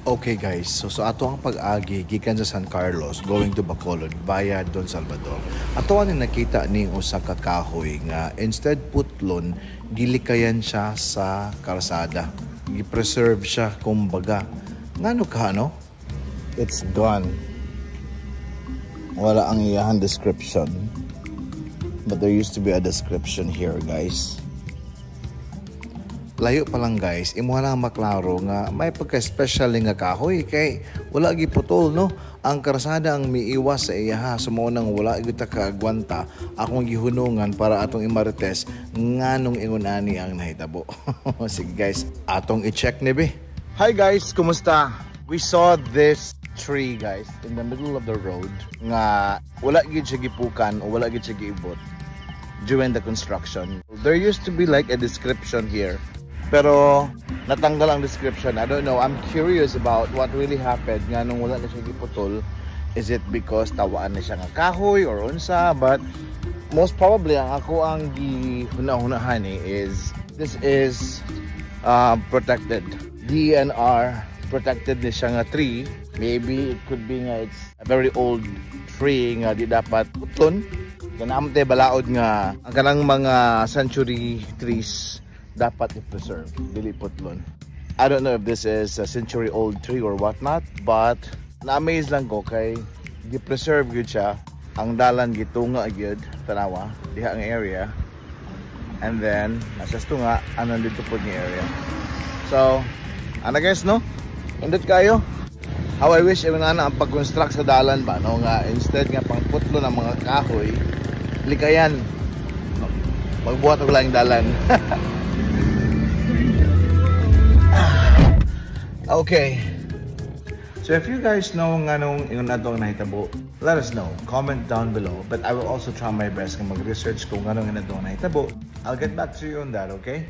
Okay guys, so ato ang pag-agi gikan sa San Carlos going to Bacolod via Don Salvador. Ato ni nakita ni usa ka kahoy nga instead putlon gilikayan siya sa kalsada. Gi-preserve siya kumbaga. Ngano ka no? It's gone. Wala ang iyang description. But there used to be a description here, guys. Layo pa lang guys, imo lang maklaro nga may pagka-special nga kahoy kay wala gi putol no. Ang karsada ang miiwas sa iya sumo nang wala gyud ta kaagwanta akong gihunungan para atong imarites nganong ingon ani ang nahitabo. Sige guys, atong i-check ni be. Hi guys, kumusta? We saw this tree guys in the middle of the road nga wala gyud siya gipukan o wala gyud siya giibot during the construction. There used to be like a description here. Pero natanggal ang description. I don't know. I'm curious about what really happened nga nung wala na siya giputol. Is it because tawaan na siya nga kahoy or unsa? But most probably ang ako ang gihuna-hunahan is this is protected. DNR protected ni siya nga tree. Maybe it could be nga it's a very old tree nga di dapat putlon. Ganamte balaod nga ang kanang mga century trees dapat i-preserve, dili putlon. I don't know if this is a century-old tree or whatnot, but na-amaze lang ko kay gi-preserve gyud siya. Ang dalan gitunga gyud tanawa diha ang area. And then nasa tunga ang nandito po ni area. So, ana guys no? Indot kayo. How I wish even ana ang pag-construct sa dalan ba no nga instead nga pang putlo ng mga kahoy, likayan. Magbuhat og laing dalan. Okay, so if you guys know nga nung ingon ato ang nahitabo, let us know, comment down below. But I will also try my best na mag-research kung anong inadong nahitabo. I'll get back to you on that, okay?